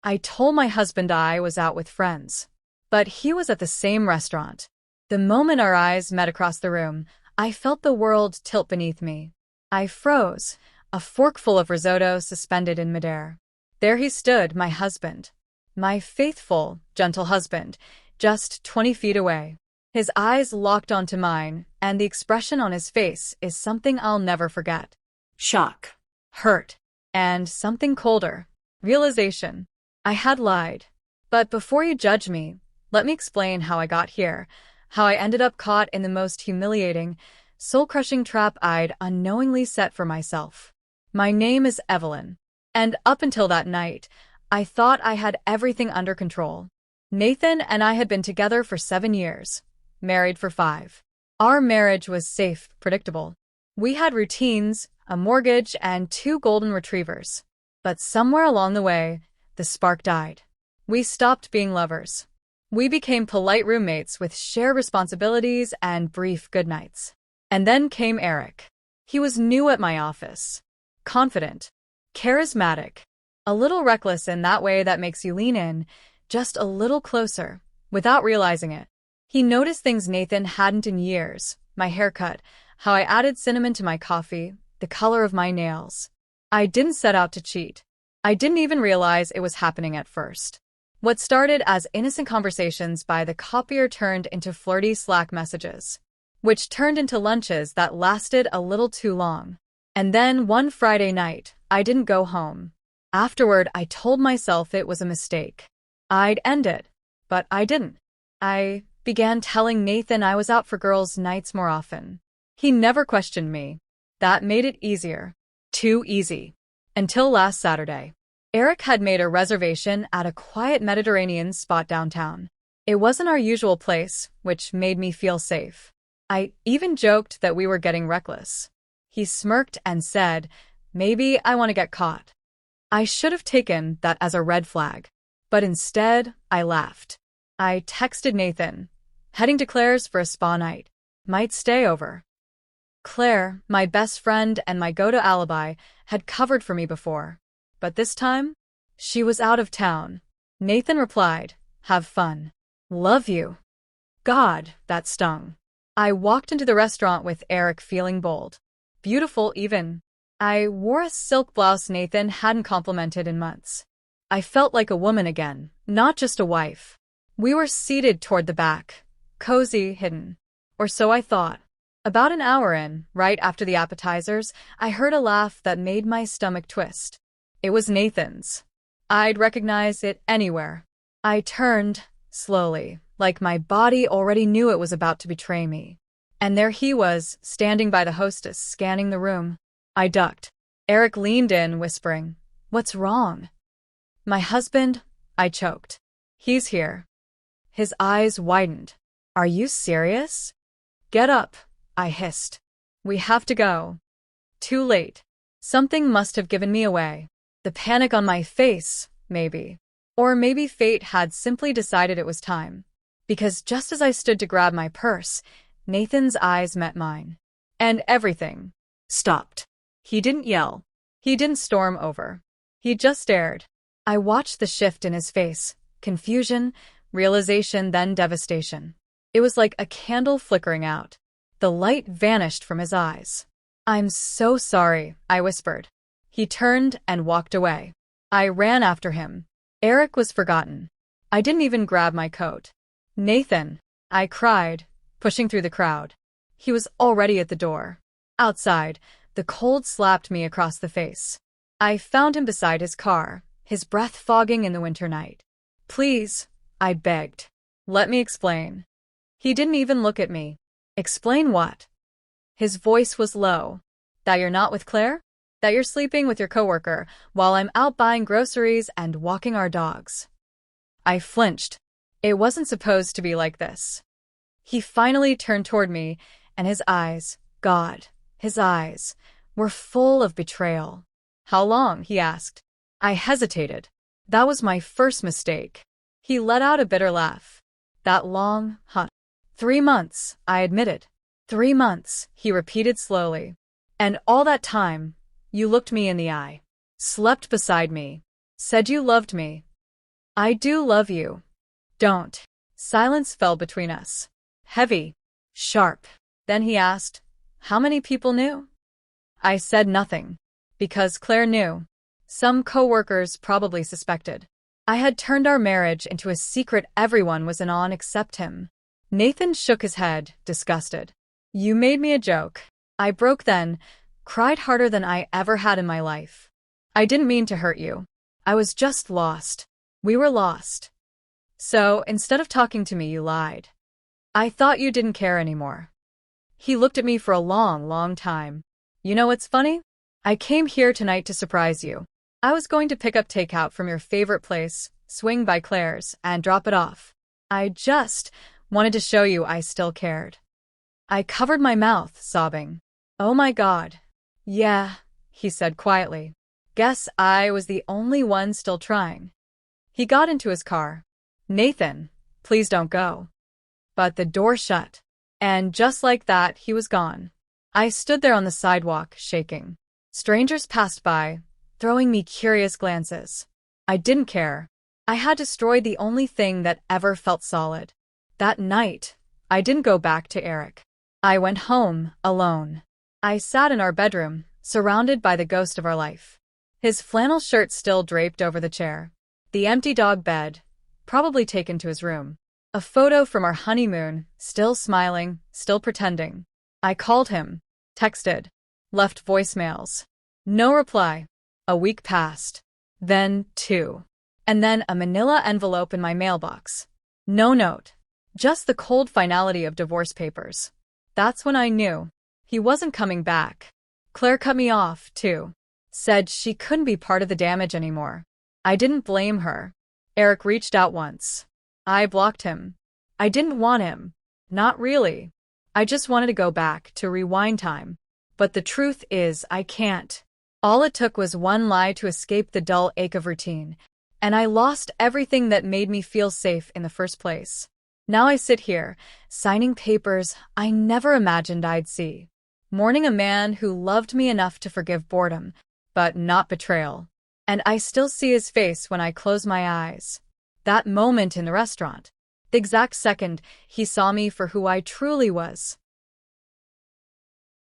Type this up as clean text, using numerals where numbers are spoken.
I told my husband I was out with friends, but he was at the same restaurant. The moment our eyes met across the room, I felt the world tilt beneath me. I froze, a fork full of risotto suspended in midair. There he stood, my husband. My faithful, gentle husband, just 20 feet away. His eyes locked onto mine, and the expression on his face is something I'll never forget. Shock, hurt, and something colder. Realization. I had lied. But before you judge me, let me explain how I got here, how I ended up caught in the most humiliating, soul-crushing trap I'd unknowingly set for myself. My name is Evelyn, and up until that night, I thought I had everything under control. Nathan and I had been together for 7 years, married for 5. Our marriage was safe, predictable. We had routines, a mortgage, and 2 golden retrievers. But somewhere along the way, the spark died. We stopped being lovers. We became polite roommates with shared responsibilities and brief goodnights. And then came Eric. He was new at my office. Confident, charismatic, a little reckless in that way that makes you lean in, just a little closer, without realizing it. He noticed things Nathan hadn't in years: my haircut, how I added cinnamon to my coffee, the color of my nails. I didn't set out to cheat. I didn't even realize it was happening at first. What started as innocent conversations by the copier turned into flirty Slack messages, which turned into lunches that lasted a little too long. And then one Friday night, I didn't go home. Afterward, I told myself it was a mistake. I'd end it, but I didn't. I began telling Nathan I was out for girls' nights more often. He never questioned me. That made it easier. Too easy. Until last Saturday. Eric had made a reservation at a quiet Mediterranean spot downtown. It wasn't our usual place, which made me feel safe. I even joked that we were getting reckless. He smirked and said, "Maybe I want to get caught." I should have taken that as a red flag. But instead, I laughed. I texted Nathan, heading to Claire's for a spa night. Might stay over. Claire, my best friend and my go-to alibi, had covered for me before. But this time, she was out of town. Nathan replied, "Have fun. Love you." God, that stung. I walked into the restaurant with Eric feeling bold. Beautiful even. I wore a silk blouse Nathan hadn't complimented in months. I felt like a woman again, not just a wife. We were seated toward the back, cozy, hidden. Or so I thought. About an hour in, right after the appetizers, I heard a laugh that made my stomach twist. It was Nathan's. I'd recognize it anywhere. I turned, slowly, like my body already knew it was about to betray me. And there he was, standing by the hostess, scanning the room. I ducked. Eric leaned in, whispering, "What's wrong?" "My husband," I choked. "He's here." His eyes widened. "Are you serious?" "Get up," I hissed. "We have to go." Too late. Something must have given me away. The panic on my face, maybe. Or maybe fate had simply decided it was time. Because just as I stood to grab my purse, Nathan's eyes met mine. And everything stopped. He didn't yell. He didn't storm over. He just stared. I watched the shift in his face. Confusion, realization, then devastation. It was like a candle flickering out. The light vanished from his eyes. "I'm so sorry," I whispered. He turned and walked away. I ran after him. Eric was forgotten. I didn't even grab my coat. "Nathan," I cried, pushing through the crowd. He was already at the door. Outside, the cold slapped me across the face. I found him beside his car, his breath fogging in the winter night. "Please," I begged. "Let me explain." He didn't even look at me. "Explain what?" His voice was low. "That you're not with Claire? That you're sleeping with your coworker while I'm out buying groceries and walking our dogs." I flinched. It wasn't supposed to be like this. He finally turned toward me, and his eyes, God, his eyes, were full of betrayal. "How long?" he asked. I hesitated. That was my first mistake. He let out a bitter laugh. "That long, huh?" 3 months, I admitted. 3 months, he repeated slowly. "And all that time, you looked me in the eye, slept beside me, said you loved me, I do love you. Don't. Silence fell between us. Heavy. Sharp. Then he asked, how many people knew? I said nothing. Because Claire knew. Some coworkers probably suspected. I had turned our marriage into a secret everyone was in on except him. Nathan shook his head, disgusted. You made me a joke. I broke then, cried harder than I ever had in my life. I didn't mean to hurt you. I was just lost. We were lost. So, instead of talking to me, you lied. I thought you didn't care anymore. He looked at me for a long, long time. You know what's funny? I came here tonight to surprise you. I was going to pick up takeout from your favorite place, swing by Claire's, and drop it off. I just wanted to show you I still cared. I covered my mouth, sobbing. Oh my God. Yeah, he said quietly. Guess I was the only one still trying. He got into his car. Nathan, please don't go. But the door shut. And just like that, he was gone. I stood there on the sidewalk, shaking. Strangers passed by, throwing me curious glances. I didn't care. I had destroyed the only thing that ever felt solid. That night, I didn't go back to Eric. I went home, alone. I sat in our bedroom, surrounded by the ghost of our life. His flannel shirt still draped over the chair. The empty dog bed, probably taken to his room. A photo from our honeymoon, still smiling, still pretending. I called him, texted, left voicemails. No reply. A week passed. Then 2. And then a manila envelope in my mailbox. No note. Just the cold finality of divorce papers. That's when I knew. He wasn't coming back. Claire cut me off, too. Said she couldn't be part of the damage anymore. I didn't blame her. Eric reached out once. I blocked him. I didn't want him. Not really. I just wanted to go back to rewind time. But the truth is, I can't. All it took was one lie to escape the dull ache of routine, and I lost everything that made me feel safe in the first place. Now I sit here, signing papers I never imagined I'd see. Mourning a man who loved me enough to forgive boredom, but not betrayal. And I still see his face when I close my eyes. That moment in the restaurant. The exact second he saw me for who I truly was.